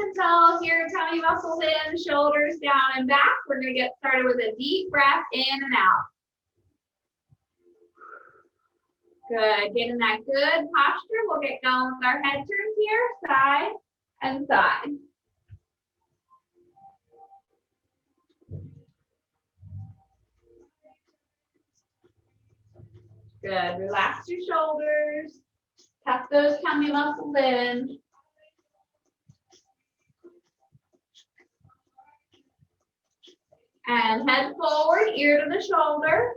and tall here, tummy muscles in, shoulders down and back. We're gonna get started with a deep breath in and out. Good, getting that good posture. We'll get going with our head turns here, side and side. Good, relax your shoulders, tuck those tummy muscles in. And head forward, ear to the shoulder.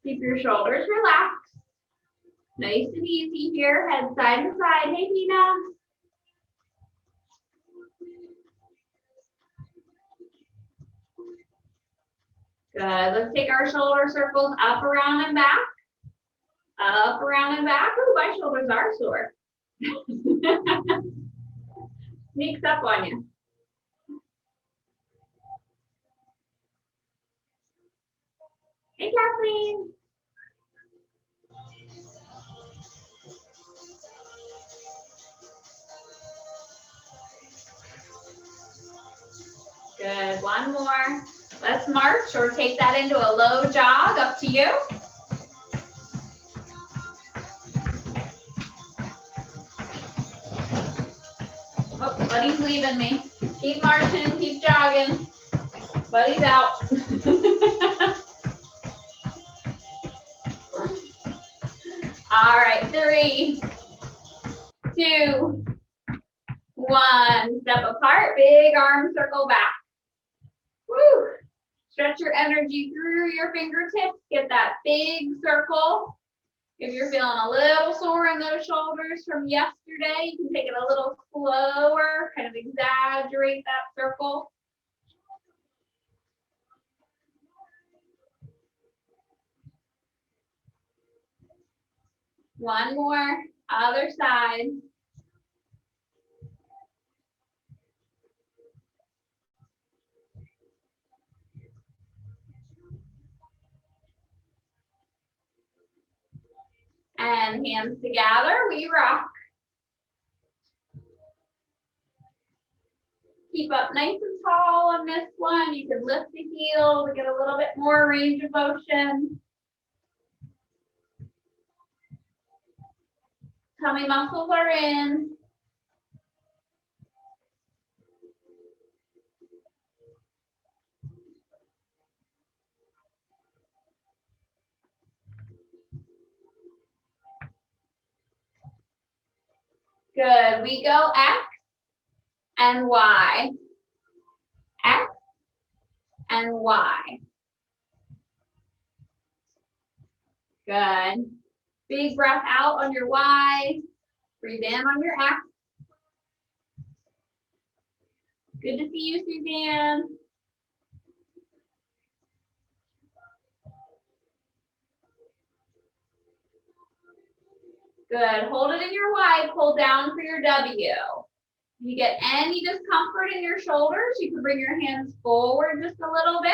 Keep your shoulders relaxed. Nice and easy here, head side to side. Hey, Tina. Good, let's take our shoulder circles up, around, and back. Up, around, and back. Ooh, my shoulders are sore. Sneaks up on you. Hey, Kathleen. Good, one more. Let's march or take that into a low jog, up to you. Oh, Buddy's leaving me. Keep marching, keep jogging. Buddy's out. All right, 3, 2, 1. Step apart, big arm circle back. Woo! Stretch your energy through your fingertips. Get that big circle. If you're feeling a little sore in those shoulders from yesterday, you can take it a little slower, kind of exaggerate that circle. One more, other side. And hands together, we rock. Keep up nice and tall on this one. You can lift the heel to get a little bit more range of motion. Tummy muscles are in. Good, we go X and Y. X and Y. Good. Big breath out on your Y. Breathe in on your X. Good to see you, Suzanne. Good. Hold it in your Y. Pull down for your W. If you get any discomfort in your shoulders, you can bring your hands forward just a little bit.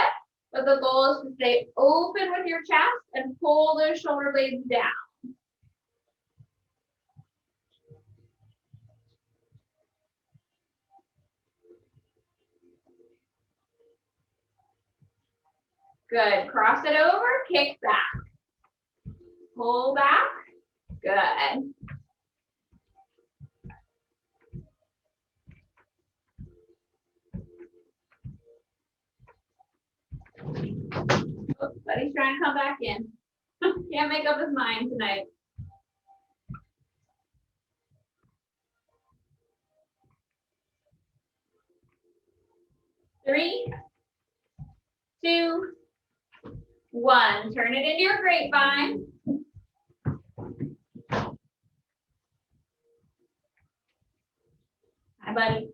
But the goal is to stay open with your chest and pull those shoulder blades down. Good. Cross it over, kick back. Pull back. Good. Oh, Buddy's trying to come back in. Can't make up his mind tonight. Three, 2, 1. Turn it into your grapevine. Hi, buddy.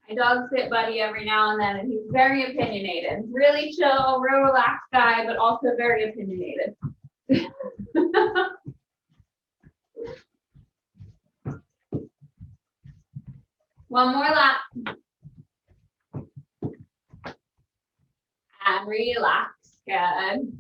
My dog sit Buddy every now and then, and he's very opinionated. Really chill, real relaxed guy, but also very opinionated. One more lap. And relax. Good.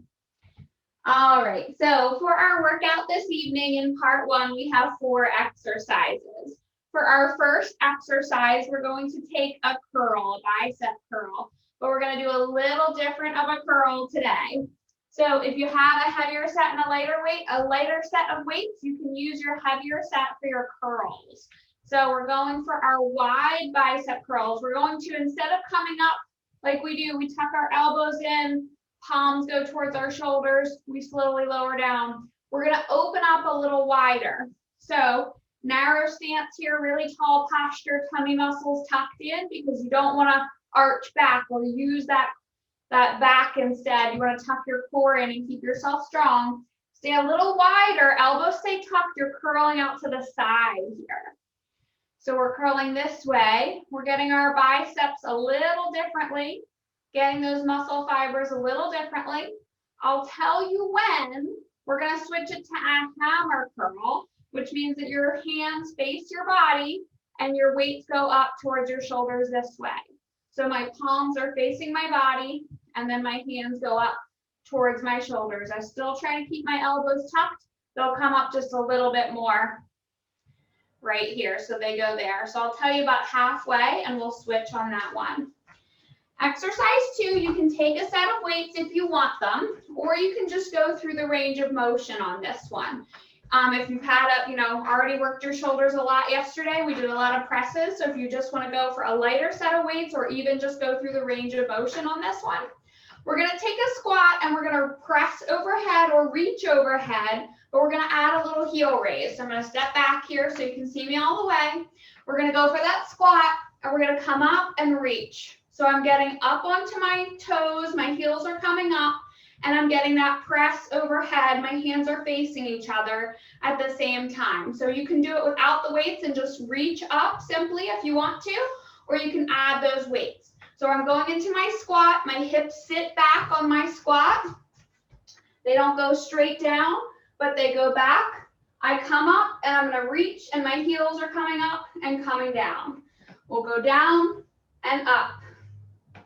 All right, so for our workout this evening in part 1, we have 4 exercises. For our first exercise, we're going to take a curl, a bicep curl, but we're going to do a little different of a curl today. So if you have a heavier set and a lighter set of weights, you can use your heavier set for your curls. So we're going for our wide bicep curls. We're going to, instead of coming up like we do, we tuck our elbows in, palms go towards our shoulders, we slowly lower down. We're gonna open up a little wider. So narrow stance here, really tall posture, tummy muscles tucked in because you don't wanna arch back or use that back instead. You wanna tuck your core in and keep yourself strong. Stay a little wider, elbows stay tucked, you're curling out to the side here. So we're curling this way. We're getting our biceps a little differently, getting those muscle fibers a little differently. I'll tell you when we're going to switch it to a hammer curl, which means that your hands face your body and your weights go up towards your shoulders this way. So my palms are facing my body and then my hands go up towards my shoulders. I still try to keep my elbows tucked. They'll come up just a little bit more right here, so they go there. So I'll tell you about halfway and we'll switch on that one. Exercise 2, you can take a set of weights if you want them, or you can just go through the range of motion on this one. If you've had already worked your shoulders a lot yesterday, we did a lot of presses. So if you just want to go for a lighter set of weights or even just go through the range of motion on this one, we're going to take a squat and we're going to press overhead or reach overhead, but we're going to add a little heel raise. So I'm going to step back here so you can see me all the way. We're going to go for that squat and we're going to come up and reach. So I'm getting up onto my toes, my heels are coming up, and I'm getting that press overhead. My hands are facing each other at the same time. So you can do it without the weights and just reach up simply if you want to, or you can add those weights. So I'm going into my squat, my hips sit back on my squat. They don't go straight down, but they go back. I come up and I'm gonna reach and my heels are coming up and coming down. We'll go down and up,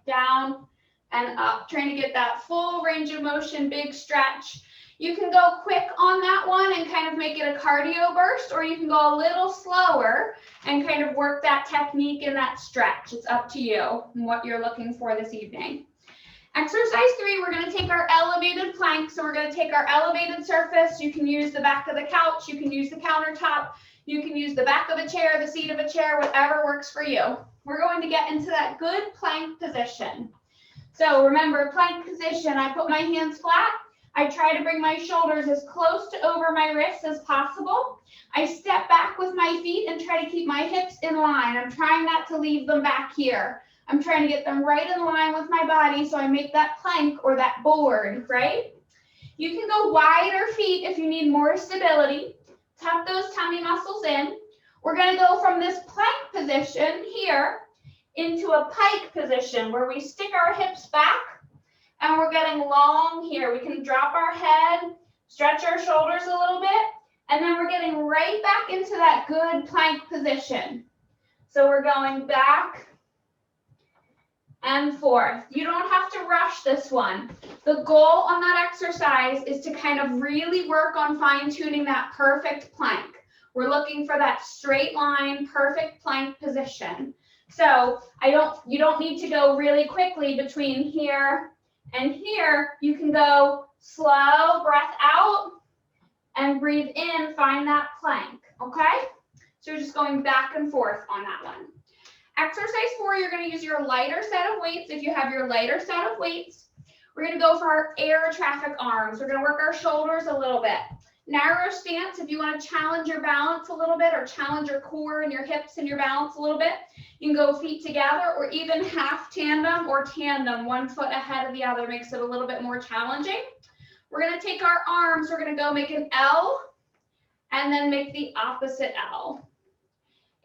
down and up, trying to get that full range of motion, big stretch. You can go quick on that one and kind of make it a cardio burst, or you can go a little slower and kind of work that technique and that stretch. It's up to you and what you're looking for this evening. Exercise 3, we're going to take our elevated plank. So we're going to take our elevated surface. You can use the back of the couch. You can use the countertop. You can use the back of a chair, the seat of a chair, whatever works for you. We're going to get into that good plank position. So remember, plank position, I put my hands flat. I try to bring my shoulders as close to over my wrists as possible. I step back with my feet and try to keep my hips in line. I'm trying not to leave them back here. I'm trying to get them right in line with my body so I make that plank or that board, right? You can go wider feet if you need more stability. Tuck those tummy muscles in. We're going to go from this plank position here into a pike position where we stick our hips back and we're getting long here. We can drop our head, stretch our shoulders a little bit, and then we're getting right back into that good plank position. So we're going back and forth. You don't have to rush this one. The goal on that exercise is to kind of really work on fine-tuning that perfect plank. We're looking for that straight line, perfect plank position. So you don't need to go really quickly between here and here. You can go slow, breath out, and breathe in, find that plank, okay? So you're just going back and forth on that one. Exercise 4, you're going to use your lighter set of weights. If you have your lighter set of weights, we're going to go for our air traffic arms. We're going to work our shoulders a little bit. Narrow stance, if you want to challenge your balance a little bit or challenge your core and your hips and your balance a little bit, you can go feet together or even half tandem or tandem, 1 foot ahead of the other, makes it a little bit more challenging. We're going to take our arms, we're going to go make an L and then make the opposite L.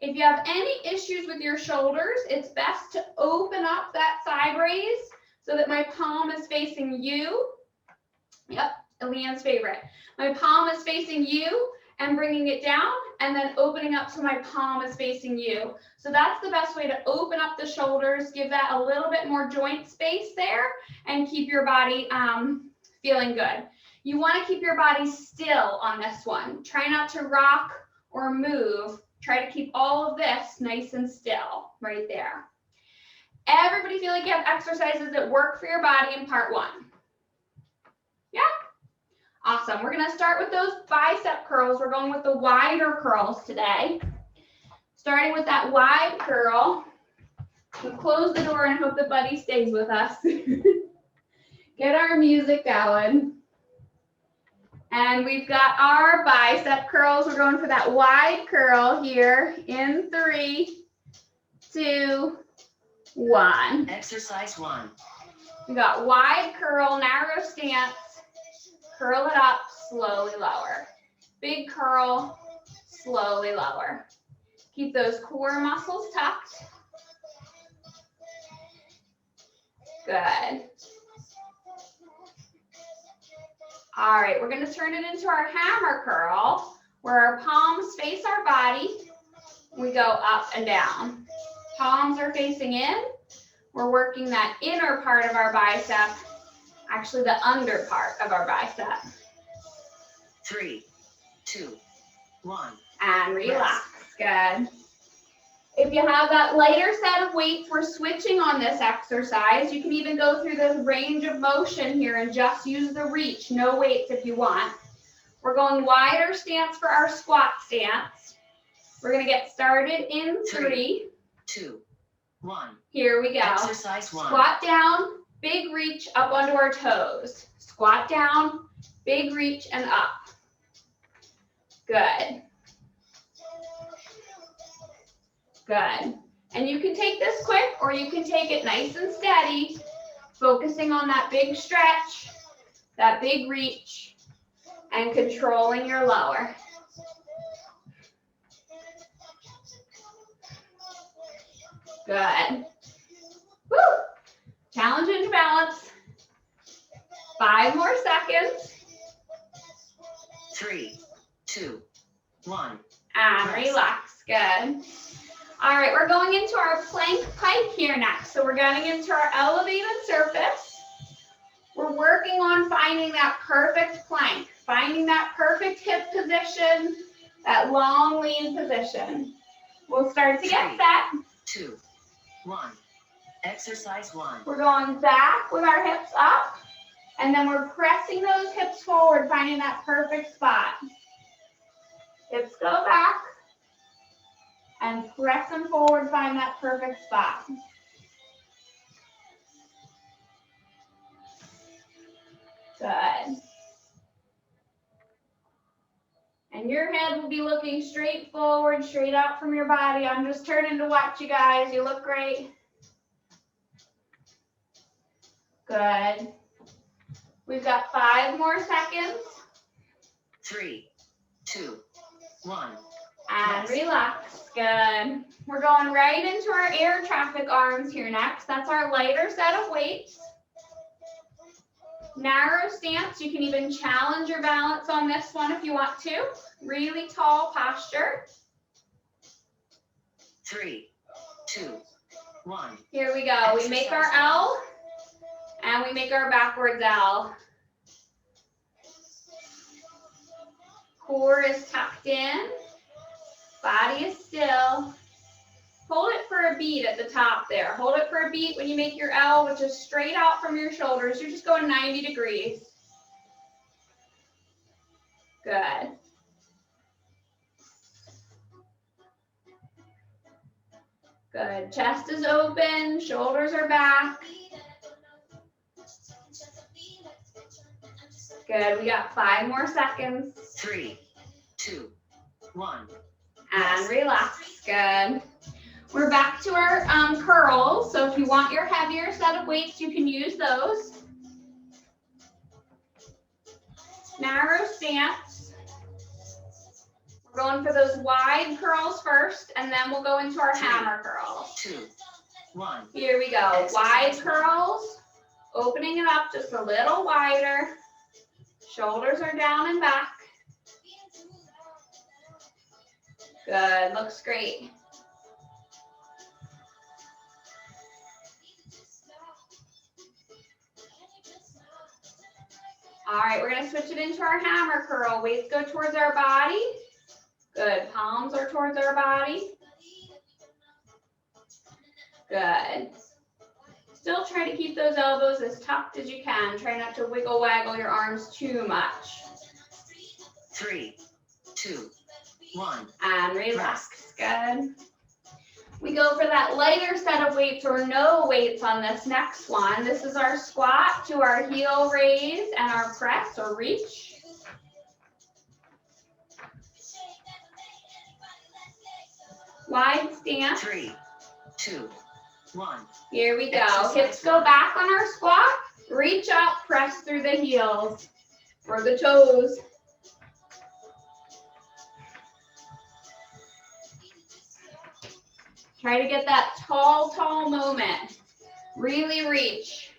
If you have any issues with your shoulders, it's best to open up that side raise so that my palm is facing you. Yep, Leanne's favorite. My palm is facing you and bringing it down and then opening up so my palm is facing you. So that's the best way to open up the shoulders, give that a little bit more joint space there and keep your body feeling good. You want to keep your body still on this one. Try not to rock or move. Try to keep all of this nice and still right there. Everybody feel like you have exercises that work for your body in part one? Yeah? Awesome. We're going to start with those bicep curls. We're going with the wider curls today. Starting with that wide curl. We'll close the door and hope that Buddy stays with us. Get our music going. And we've got our bicep curls. We're going for that wide curl here in 3, 2, 1. Exercise 1. We got wide curl, narrow stance. Curl it up, slowly lower. Big curl, slowly lower. Keep those core muscles tucked. Good. All right, we're going to turn it into our hammer curl, where our palms face our body. We go up and down. Palms are facing in. We're working that inner part of our bicep, actually the under part of our bicep. 3, 2, 1. And relax. Good. If you have that lighter set of weights, we're switching on this exercise. You can even go through the range of motion here and just use the reach. No weights if you want. We're going wider stance for our squat stance. We're going to get started in 3, 2, 1. Here we go. Exercise 1. Squat down, big reach up onto our toes. Squat down, big reach and up. Good. Good. And you can take this quick or you can take it nice and steady, focusing on that big stretch, that big reach, and controlling your lower. Good. Woo! Challenge into balance. 5 more seconds. 3, 2, 1. And relax. Good. All right, we're going into our plank pike here next. So we're getting into our elevated surface. We're working on finding that perfect plank, finding that perfect hip position, that long lean position. We'll start to get set. 2, 1. Exercise 1. We're going back with our hips up, and then we're pressing those hips forward, finding that perfect spot. Hips go back, and press them forward, find that perfect spot. Good. And your head will be looking straight forward, straight out from your body. I'm just turning to watch you guys. You look great. Good. We've got 5 more seconds. 3, 2, 1. And relax. Good. We're going right into our air traffic arms here next. That's our lighter set of weights. Narrow stance. You can even challenge your balance on this one if you want to. Really tall posture. 3, 2, 1. Here we go. We make our L and we make our backwards L. Core is tucked in. Body is still. Hold it for a beat at the top there. Hold it for a beat when you make your L, which is straight out from your shoulders. You're just going 90 degrees. Good. Good. Chest is open. Shoulders are back. Good. We got 5 more seconds. 3, 2, 1. And relax. Good. We're back to our curls. So if you want your heavier set of weights, you can use those. Narrow stance. We're going for those wide curls first, and then we'll go into our hammer curls. 2, 1. Here we go. Wide curls. Opening it up just a little wider. Shoulders are down and back. Good. Looks great. All right, we're gonna switch it into our hammer curl. Weights go towards our body. Good, palms are towards our body. Good. Still try to keep those elbows as tucked as you can. Try not to wiggle waggle your arms too much. 3, 2, 1. And relax, good. We go for that lighter set of weights or no weights on this next one. This is our squat to our heel raise and our press or reach. Wide stance. 3, 2, 1. Here we go. Exercise Hips go back on our squat. Reach up, press through the heels or the toes. Try to get that tall, tall moment. Really reach.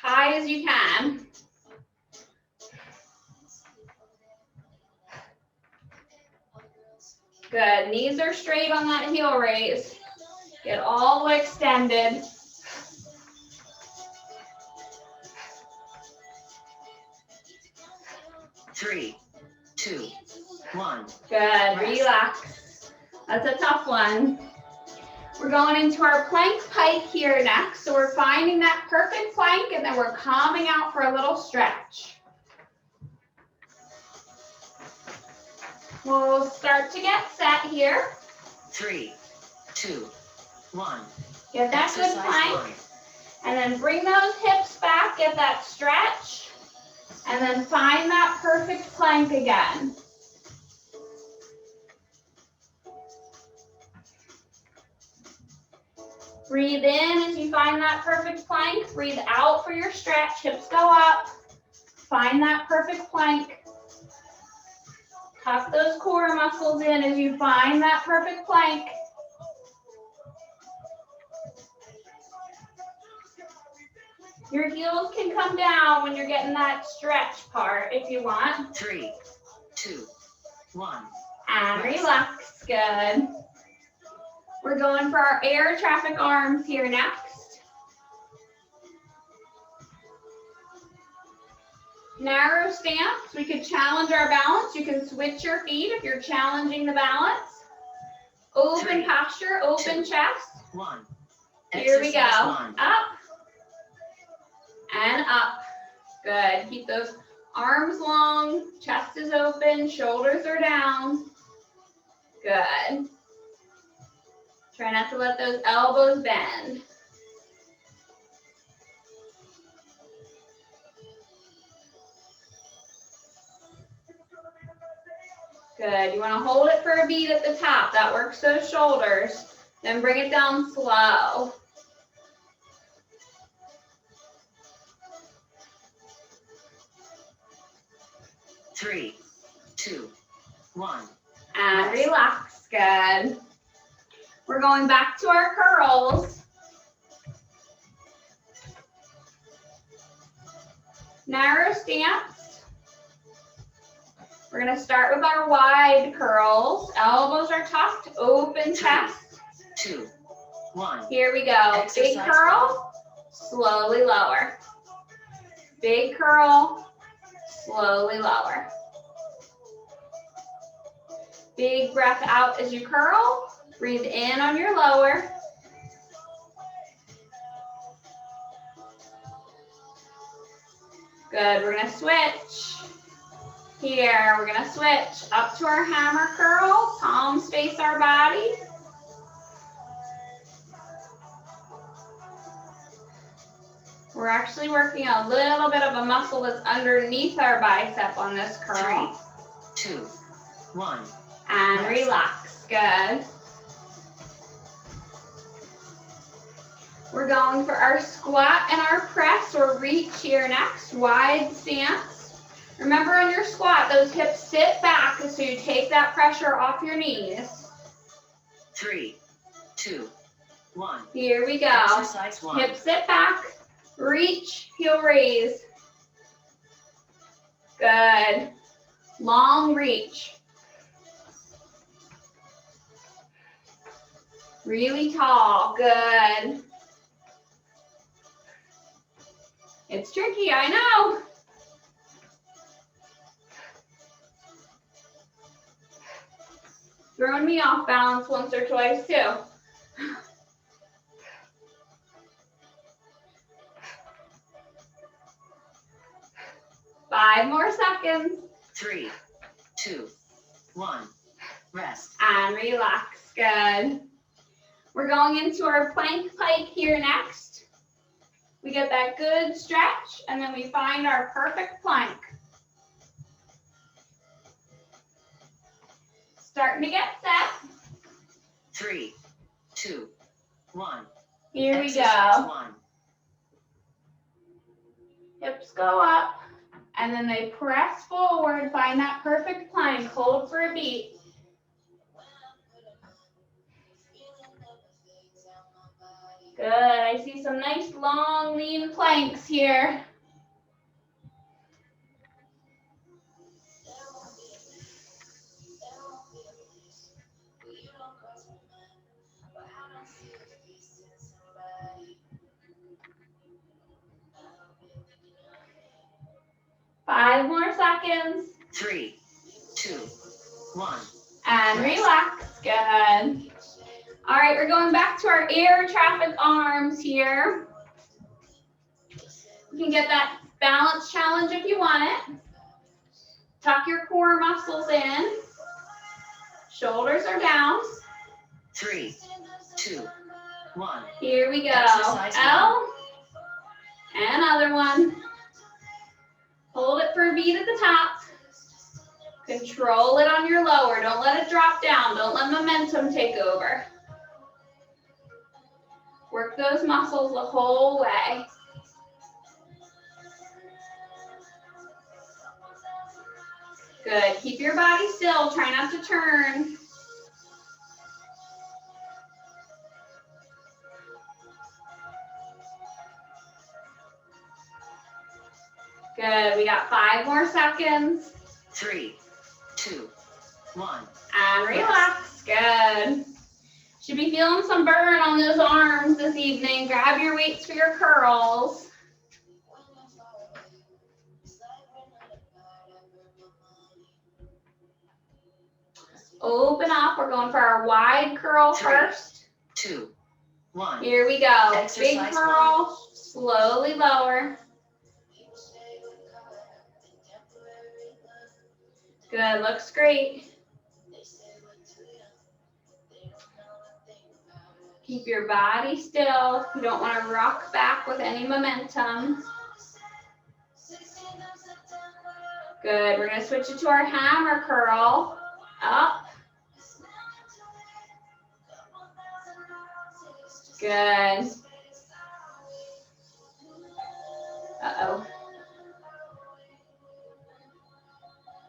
High as you can. Good. Knees are straight on that heel raise. Get all the way extended. Three, 2, 1. Good. Relax. That's a tough one. We're going into our plank pike here next. So we're finding that perfect plank and then we're calming out for a little stretch. We'll start to get set here. 3, 2, 1. Get that good plank. And then bring those hips back, get that stretch. And then find that perfect plank again. Breathe in as you find that perfect plank. Breathe out for your stretch. Hips go up. Find that perfect plank. Tuck those core muscles in as you find that perfect plank. Your heels can come down when you're getting that stretch part if you want. 3, 2, 1. And relax, good. We're going for our air traffic arms here next. Narrow stance, we could challenge our balance. You can switch your feet if you're challenging the balance. Open 3, posture, open 2, chest. 1. Here we go. Exercise 1. Up and up. Good. Keep those arms long, chest is open, shoulders are down. Good. Try not to let those elbows bend. Good. You want to hold it for a beat at the top. That works those shoulders. Then bring it down slow. Three, 2, 1. And relax. Good. We're going back to our curls. Narrow stance. We're going to start with our wide curls. Elbows are tucked, open chest. 2, 1. Here we go. Big Exercise curl, slowly lower. Big curl, slowly lower. Big breath out as you curl. Breathe in on your lower. Good, we're gonna switch. Here, we're gonna switch up to our hammer curl. Palms face our body. We're actually working a little bit of a muscle that's underneath our bicep on this curl. 3, 2, 1. And relax, good. We're going for our squat and our press or reach here next, wide stance. Remember on your squat, those hips sit back so you take that pressure off your knees. 3, 2, 1. Here we go. Exercise 1. Hips sit back, reach, heel raise. Good. Long reach. Really tall, good. It's tricky, I know. Throwing me off balance once or twice too. 5 more seconds. 3, 2, 1. Rest. And relax. Good. We're going into our plank pike here next. We get that good stretch, and then we find our perfect plank. Starting to get set. 3, 2, 1. Here we Exercise go. 1. Hips go up, and then they press forward, find that perfect plank, hold for a beat. Good, I see some nice long lean planks here. Five more seconds. 3, 2, 1. And relax. Good. All right, we're going back to our air traffic arms here. You can get that balance challenge if you want it. Tuck your core muscles in. Shoulders are down. 3, 2, 1. Here we go. Exercise L. And another one. Hold it for a beat at the top. Control it on your lower. Don't let it drop down. Don't let momentum take over. Work those muscles the whole way. Good. Keep your body still. Try not to turn. Good. We got 5 more seconds. 3, 2, 1. And relax. Good. Should be feeling some burn on those arms this evening. Grab your weights for your curls. Open up. We're going for our wide curl 3, first. 2, 1. Here we go. Big Exercise curl. Slowly lower. Good. Looks great. Keep your body still. You don't want to rock back with any momentum. Good. We're going to switch it to our hammer curl. Up. Good. Uh-oh.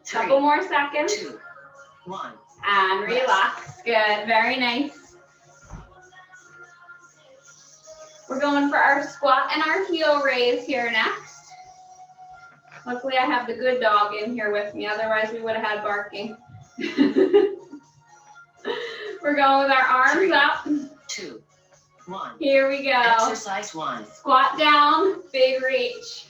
3, Couple more seconds. 2, 1. And relax. Good. Very nice. We're going for our squat and our heel raise here next. Luckily, I have the good dog in here with me. Otherwise, we would have had barking. We're going with our arms 3, up. 2, 1. Here we go. Exercise 1. Squat down, big reach.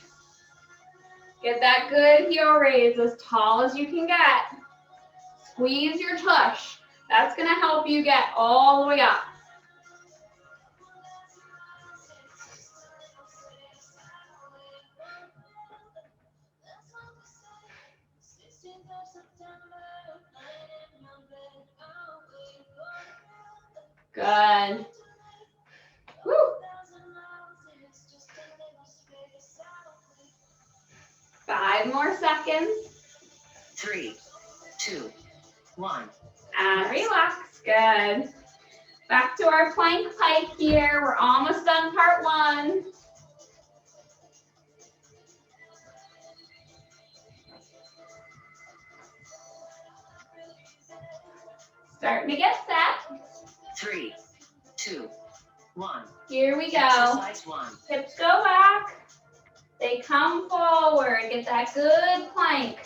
Get that good heel raise as tall as you can get. Squeeze your tush. That's going to help you get all the way up. Good. Woo. Five more seconds. 3, 2, 1. And relax. Good. Back to our plank pike here. We're almost done part 1. Starting to get set. 3, 2, 1. Here we go. Exercise 1. Hips go back. They come forward. Get that good plank.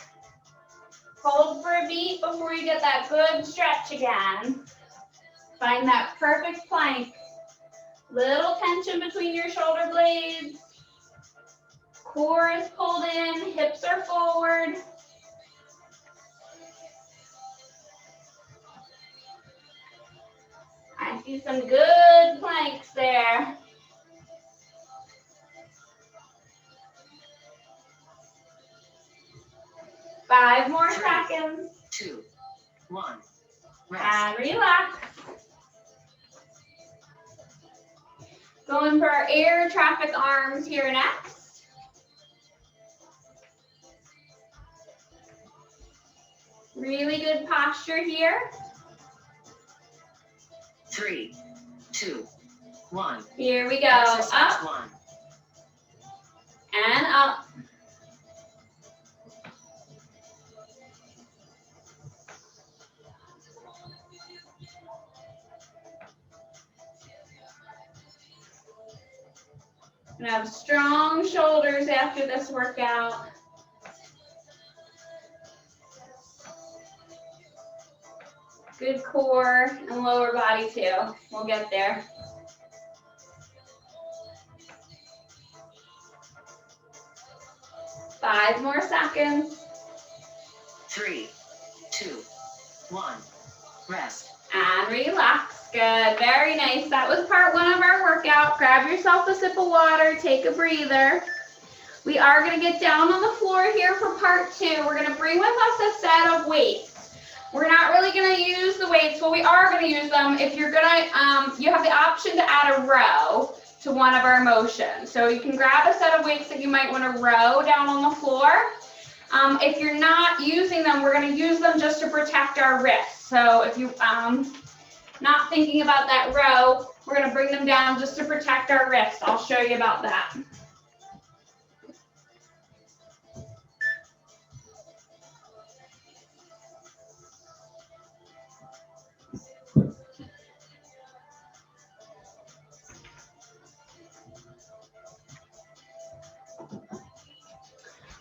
Hold for a beat before you get that good stretch again. Find that perfect plank. Little tension between your shoulder blades. Core is pulled in, hips are forward. I see some good planks there. Five more seconds. 2, 1. Rest. And relax. Going for our air traffic arms here next. Really good posture here. 3, 2, 1. Here we go. Exercise Up 1. and up. Gonna have strong shoulders after this workout. Good core and lower body too. We'll get there. Five more seconds. 3, 2, 1. Rest. And relax. Good. Very nice. That was part one of our workout. Grab yourself a sip of water. Take a breather. We are going to get down on the floor here for part two. We're going to bring with us a set of weights. We're not really going to use the weights. Well, we are going to use them. If you're going to, you have the option to add a row to one of our motions. So you can grab a set of weights that you might want to row down on the floor. If you're not using them, we're going to use them just to protect our wrists. So if you not thinking about that row, we're going to bring them down just to protect our wrists. I'll show you about that.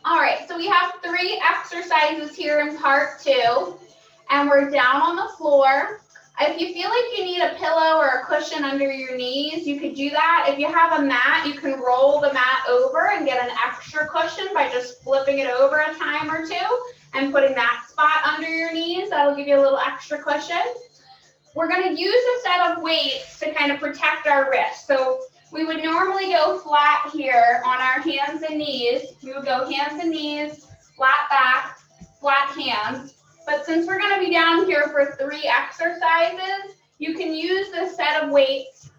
All right, so we have 3 exercises here in part 2, and we're down on the floor. If you feel like you need a pillow or a cushion under your knees, you could do that. If you have a mat, you can roll the mat over and get an extra cushion by just flipping it over a time or two and putting that spot under your knees. That'll give you a little extra cushion. We're going to use a set of weights to kind of protect our wrists. So we would normally go flat here on our hands and knees. We would go hands and knees, flat back, flat hands. But since we're going to be down here for 3 exercises, you can use this set of weights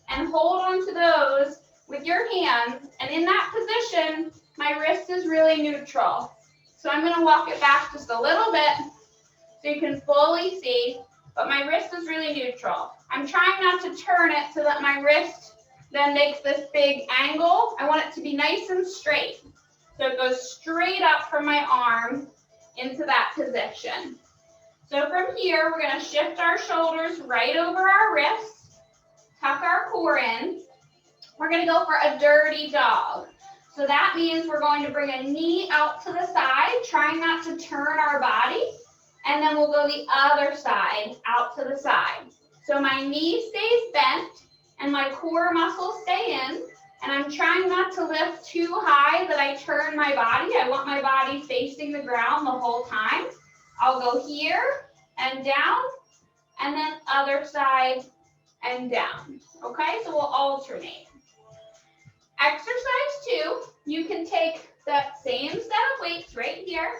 and hold onto those with your hands. And in that position, my wrist is really neutral. So I'm going to walk it back just a little bit so you can fully see, but my wrist is really neutral. I'm trying not to turn it so that my wrist then makes this big angle. I want it to be nice and straight. So it goes straight up from my arm into that position. So from here, we're going to shift our shoulders right over our wrists, tuck our core in. We're going to go for a dirty dog. So that means we're going to bring a knee out to the side, trying not to turn our body, and then we'll go the other side, out to the side. So my knee stays bent, and my core muscles stay in, and I'm trying not to lift too high that I turn my body. I want my body facing the ground the whole time. I'll go here and down, and then other side and down. Okay, so we'll alternate. Exercise 2, you can take that same set of weights right here.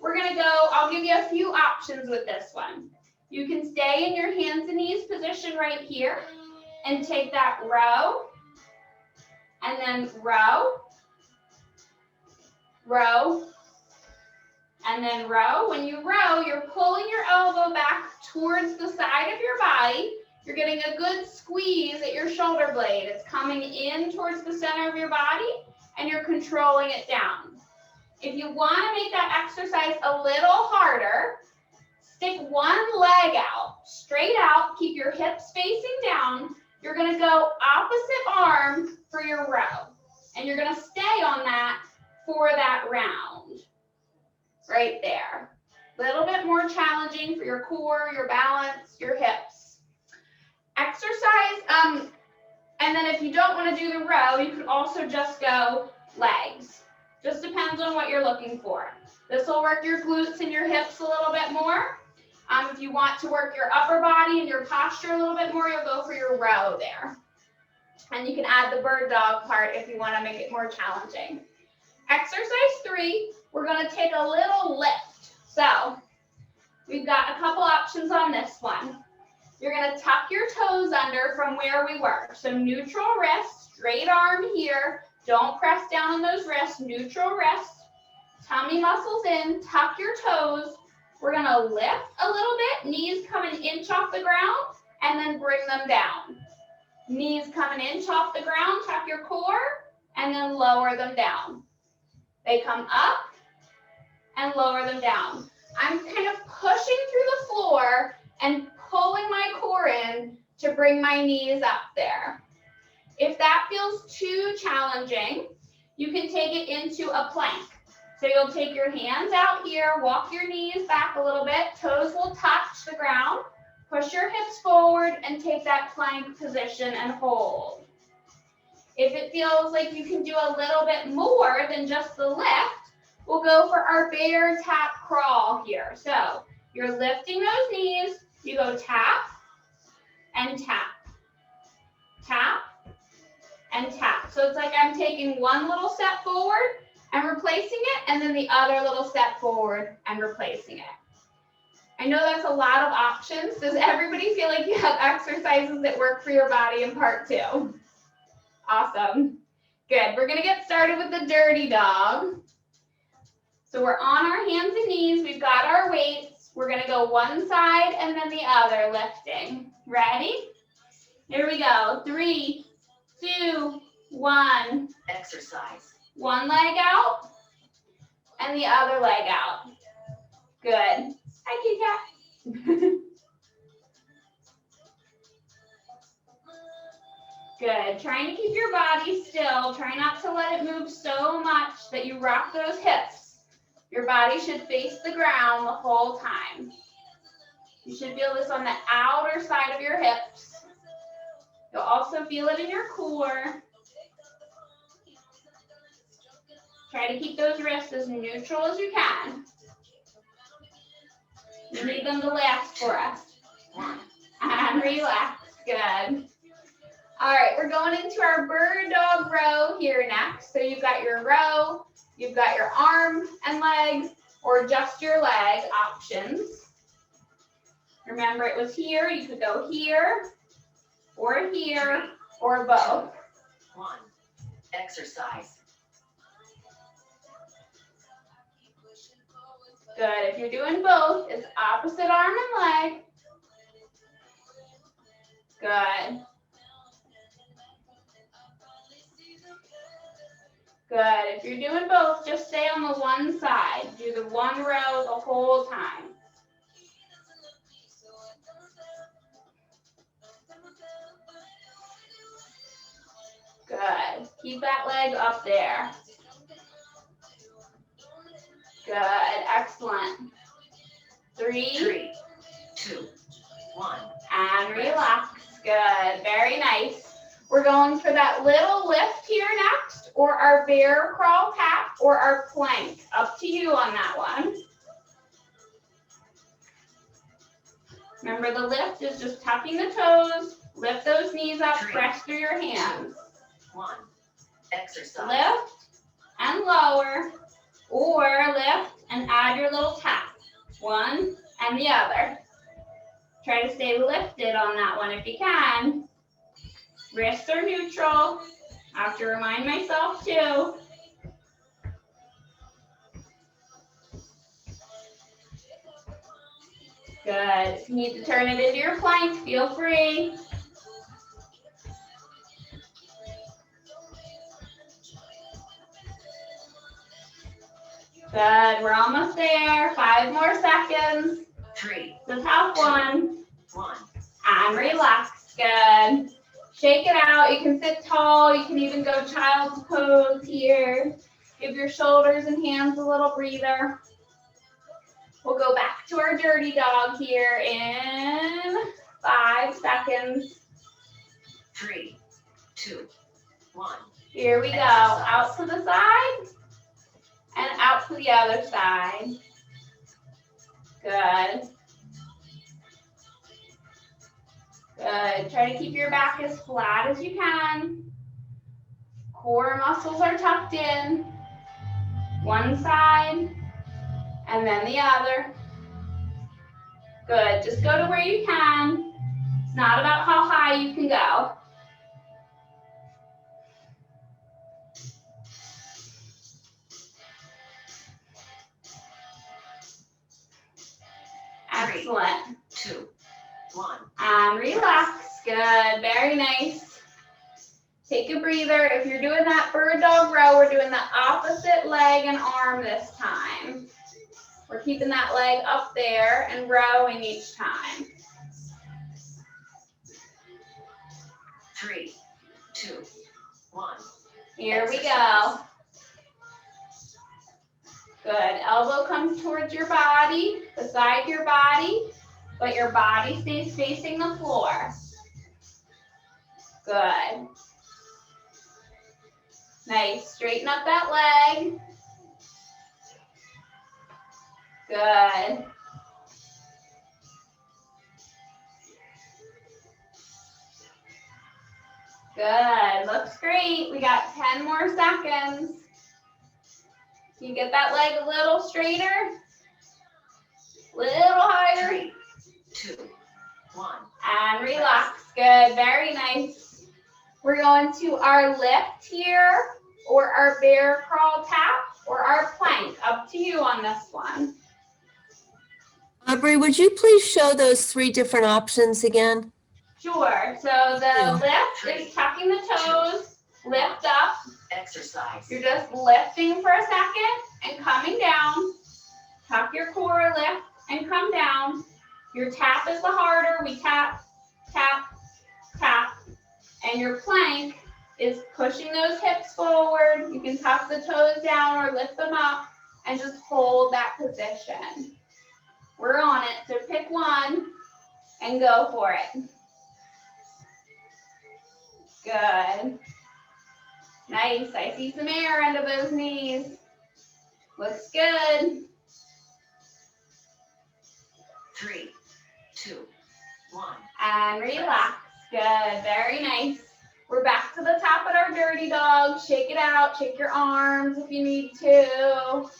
We're gonna go, I'll give you a few options with this one. You can stay in your hands and knees position right here and take that row, and then row, row, and then row. When you row, you're pulling your elbow back towards the side of your body. You're getting a good squeeze at your shoulder blade. It's coming in towards the center of your body, and you're controlling it down. If you want to make that exercise a little harder, stick one leg out, straight out, keep your hips facing down. You're going to go opposite arm for your row, and you're going to stay on that for that round, right there. A little bit more challenging for your core, your balance, your hips. Exercise, and then if you don't want to do the row, you could also just go legs. Just depends on what you're looking for. This will work your glutes and your hips a little bit more. If you want to work your upper body and your posture a little bit more, you'll go for your row there. And you can add the bird dog part if you want to make it more challenging. Exercise 3, we're going to take a little lift. So we've got a couple options on this one. You're going to tuck your toes under from where we were. So neutral wrist, straight arm here. Don't press down on those wrists, neutral wrist. Tummy muscles in, tuck your toes. We're going to lift a little bit, knees come an inch off the ground, and then bring them down. Knees come an inch off the ground, tuck your core, and then lower them down. They come up and lower them down. I'm kind of pushing through the floor and pulling my core in to bring my knees up there. If that feels too challenging, you can take it into a plank. So you'll take your hands out here, walk your knees back a little bit, toes will touch the ground, push your hips forward and take that plank position and hold. If it feels like you can do a little bit more than just the lift, we'll go for our bear tap crawl here. So you're lifting those knees, you go tap and tap, tap and tap. So it's like I'm taking one little step forward and replacing it, and then the other little step forward and replacing it. I know that's a lot of options. Does everybody feel like you have exercises that work for your body in part 2? Awesome. Good. We're going to get started with the dirty dog. So we're on our hands and knees. We've got our weights. We're going to go one side and then the other lifting. Ready? Here we go. 3, 2, 1. Exercise. One leg out and the other leg out. Good. Hi, Kika. Good. Trying to keep your body still. Try not to let it move so much that you rock those hips. Your body should face the ground the whole time. You should feel this on the outer side of your hips. You'll also feel it in your core. Try to keep those wrists as neutral as you can. You need them to last for us. And relax. Good. All right, we're going into our bird dog row here next. So you've got your row, you've got your arm and legs, or just your leg options. Remember, it was here. You could go here, or both. 1. Exercise. Good. If you're doing both, it's opposite arm and leg. Good. Good. If you're doing both, just stay on the one side. Do the one row the whole time. Good. Keep that leg up there. Good. Excellent. 3, 2, 1. and relax. Good. Very nice. We're going for that little lift here next, or our bear crawl tap, or our plank. Up to you on that one. Remember, the lift is just tucking the toes, lift those knees up, press through your hands. 1. Exercise. Lift and lower, or lift and add your little tap. One and the other. Try to stay lifted on that one if you can. Wrists are neutral. I have to remind myself too. Good. If you need to turn it into your plank, feel free. Good. We're almost there. 5 more seconds. 3, The top one. 1. And relax. Good. Shake it out. You can sit tall. You can even go child's pose here. Give your shoulders and hands a little breather. We'll go back to our dirty dog here in 5 seconds. 3, 2, 1. Here we go. Out to the side and out to the other side. Good. Good. Try to keep your back as flat as you can. Core muscles are tucked in. One side and then the other. Good. Just go to where you can. It's not about how high you can go. Excellent. 2, 1. And relax. Good. Very nice. Take a breather. If you're doing that bird dog row, we're doing the opposite leg and arm this time. We're keeping that leg up there and rowing each time. 3, 2, 1. Here we go. Good. Elbow comes towards your body, beside your body, but your body stays facing the floor. Good. Nice. Straighten up that leg. Good. Good. Looks great. We got 10 more seconds. Can you get that leg a little straighter? Little higher. 3, 2, 1. And relax. Good. Very nice. We're going to our lift here, or our bear crawl tap, or our plank. Up to you on this one. Aubrey, would you please show those 3 different options again? Sure. So the lift is tucking the toes, lift up. Exercise. You're just lifting for a second and coming down. Tuck your core, lift, and come down. Your tap is the harder. We tap, tap, tap. And your plank is pushing those hips forward. You can tuck the toes down or lift them up and just hold that position. We're on it, so pick one and go for it. Good. Nice. I see some air under those knees. Looks good. 3, 2, 1. And relax. Good. Very nice. We're back to the top of our dirty dog. Shake it out. Shake your arms if you need to.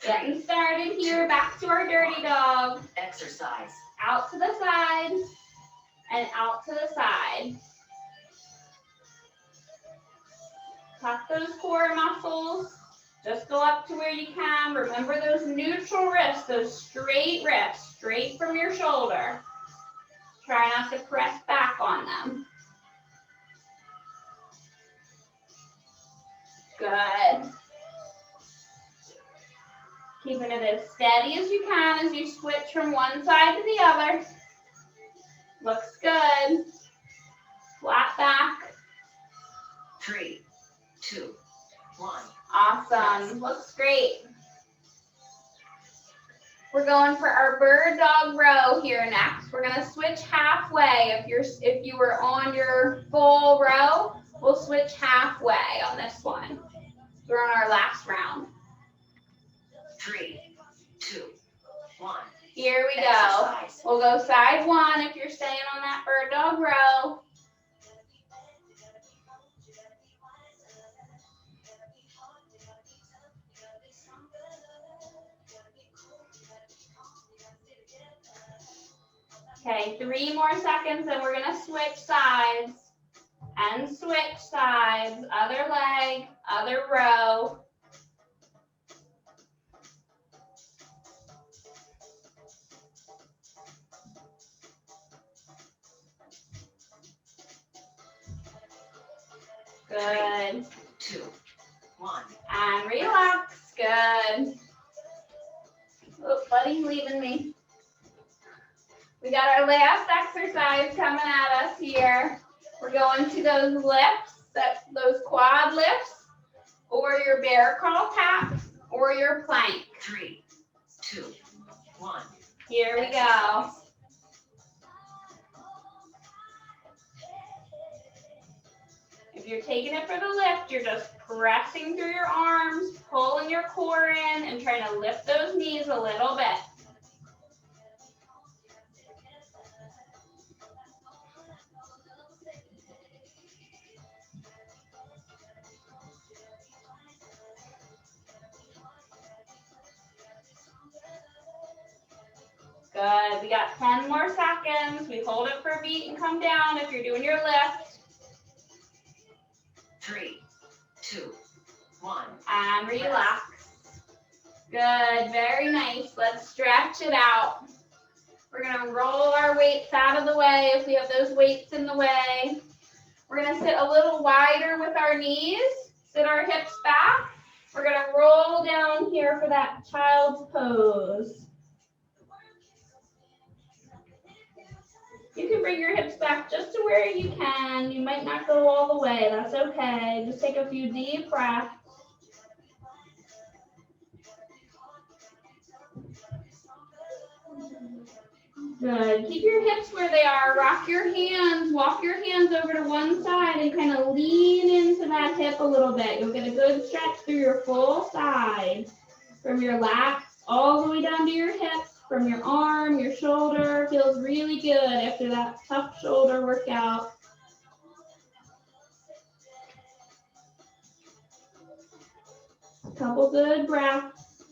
Getting started here. Back to our dirty dog. Exercise. Out to the side and out to the side. Tuck those core muscles. Just go up to where you can. Remember those neutral wrists, those straight wrists, straight from your shoulder. Try not to press back on them. Good. Keeping it as steady as you can as you switch from one side to the other. Looks good. Flat back. 3, 2, 1. Awesome. Looks great. We're going for our bird dog row here next. We're going to switch halfway. If you were on your full row, we'll switch halfway on this one. We're on our last round. 3, 2, 1. Here we go. Exercise. We'll go side one if you're staying on that bird dog row. Okay, 3 more seconds and we're gonna switch sides and switch sides. Other leg, other row. Good. 2, 1. And relax. Good. Oh, buddy's leaving me. We got our last exercise coming at us here. We're going to those lifts, those quad lifts, or your bear crawl tap, or your plank. 3, 2, 1. Here we go. If you're taking it for the lift, you're just pressing through your arms, pulling your core in, and trying to lift those knees a little bit. Good. We got 10 more seconds. We hold it for a beat and come down if you're doing your lift. 3, 2, 1. And relax. Good. Very nice. Let's stretch it out. We're going to roll our weights out of the way if we have those weights in the way. We're going to sit a little wider with our knees. Sit our hips back. We're going to roll down here for that child's pose. You can bring your hips back just to where you can. You might not go all the way. That's okay. Just take a few deep breaths. Good. Keep your hips where they are. Rock your hands. Walk your hands over to one side and kind of lean into that hip a little bit. You'll get a good stretch through your full side. From your lats all the way down to your hips. From your arm, your shoulder, feels really good after that tough shoulder workout. Couple good breaths.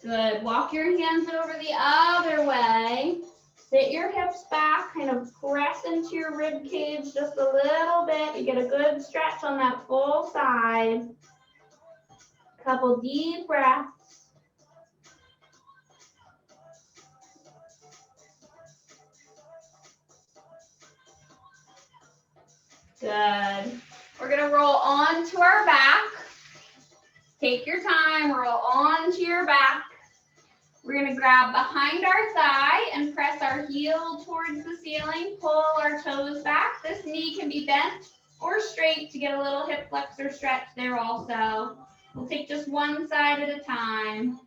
Good. Walk your hands over the other way. Sit your hips back, kind of press into your rib cage just a little bit. You get a good stretch on that full side. Couple deep breaths. Good. We're going to roll onto our back. Take your time, roll onto your back. We're going to grab behind our thigh and press our heel towards the ceiling. Pull our toes back. This knee can be bent or straight to get a little hip flexor stretch there also. We'll take just one side at a time.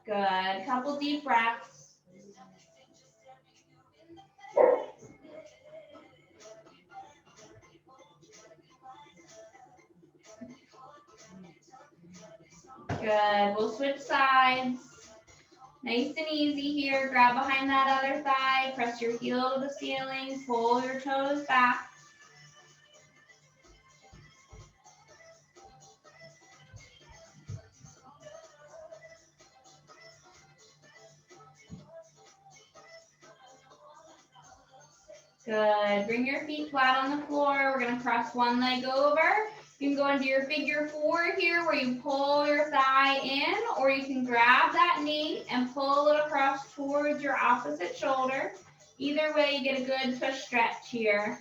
Good. Couple deep breaths. Good. We'll switch sides. Nice and easy here. Grab behind that other thigh. Press your heel to the ceiling. Pull your toes back. Good. Bring your feet flat on the floor. We're going to cross one leg over. You can go into your figure 4 here where you pull your thigh in, or you can grab that knee and pull it across towards your opposite shoulder. Either way, you get a good push stretch here.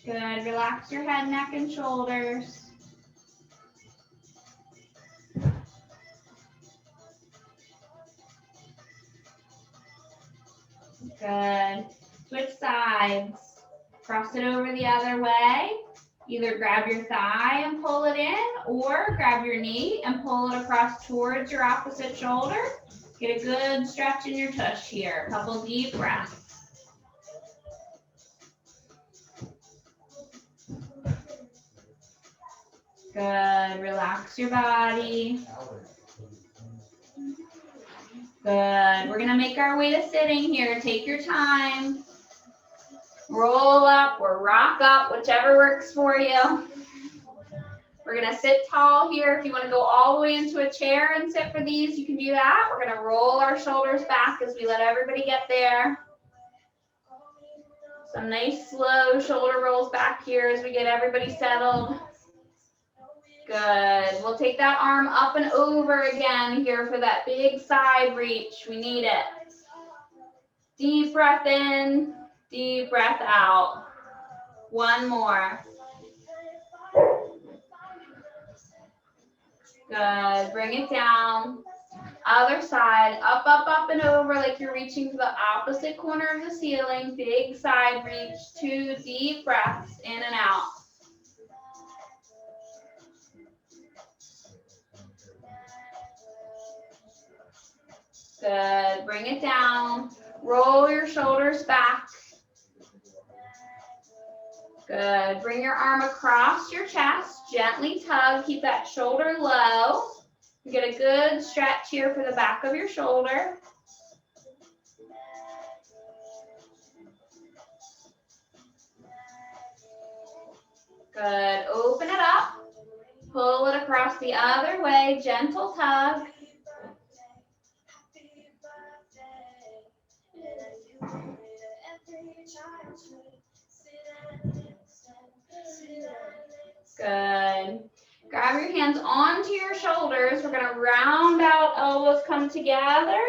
Good. Relax your head, neck, and shoulders. Good. Switch sides. Cross it over the other way. Either grab your thigh and pull it in, or grab your knee and pull it across towards your opposite shoulder. Get a good stretch in your tush here. A couple deep breaths. Good. Relax your body. Good. We're going to make our way to sitting here. Take your time. Roll up or rock up, whichever works for you. We're going to sit tall here. If you want to go all the way into a chair and sit for these, you can do that. We're going to roll our shoulders back as we let everybody get there. Some nice slow shoulder rolls back here as we get everybody settled. Good. We'll take that arm up and over again here for that big side reach. We need it. Deep breath in, deep breath out. One more. Good. Bring it down. Other side. Up, up, up, and over like you're reaching for the opposite corner of the ceiling. Big side reach. 2 deep breaths in and out. Good. Bring it down. Roll your shoulders back. Good. Bring your arm across your chest. Gently tug. Keep that shoulder low. You get a good stretch here for the back of your shoulder. Good. Open it up. Pull it across the other way. Gentle tug. Good. Grab your hands onto your shoulders. We're going to round out, elbows come together,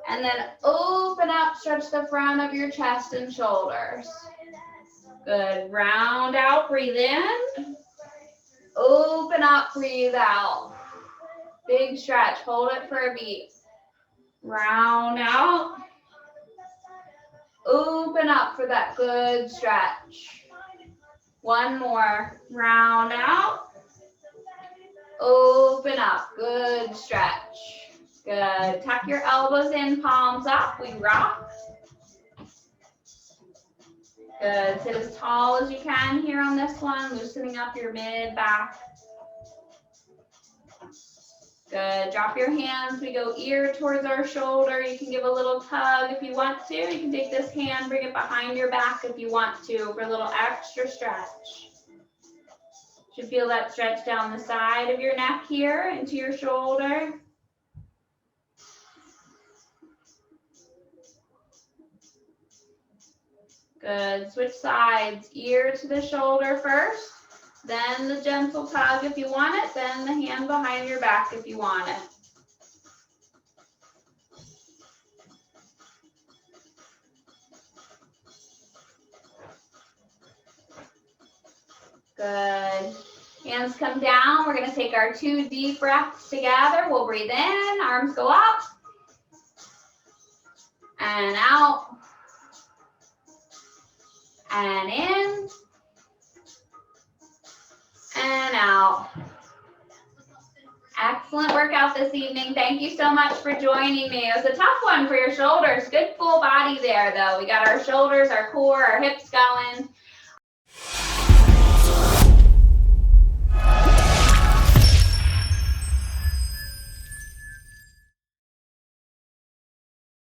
and then open up, stretch the front of your chest and shoulders. Good. Round out, breathe in. Open up, breathe out. Big stretch. Hold it for a beat. Round out. Open up for that good stretch. One more. Round out. Open up. Good stretch. Good. Tuck your elbows in, palms up. We rock. Good. Sit as tall as you can here on this one, loosening up your mid back. Good. Drop your hands. We go ear towards our shoulder. You can give a little tug if you want to. You can take this hand, bring it behind your back if you want to for a little extra stretch. Should feel that stretch down the side of your neck here into your shoulder. Good. Switch sides. Ear to the shoulder first. Then the gentle tug if you want it. Then the hand behind your back if you want it. Good. Hands come down. We're going to take our 2 deep breaths together. We'll breathe in. Arms go up. And out. And in. And out. Excellent workout this evening. Thank you so much for joining me. It was a tough one for your shoulders. Good full body there, though. We got our shoulders, our core, our hips going.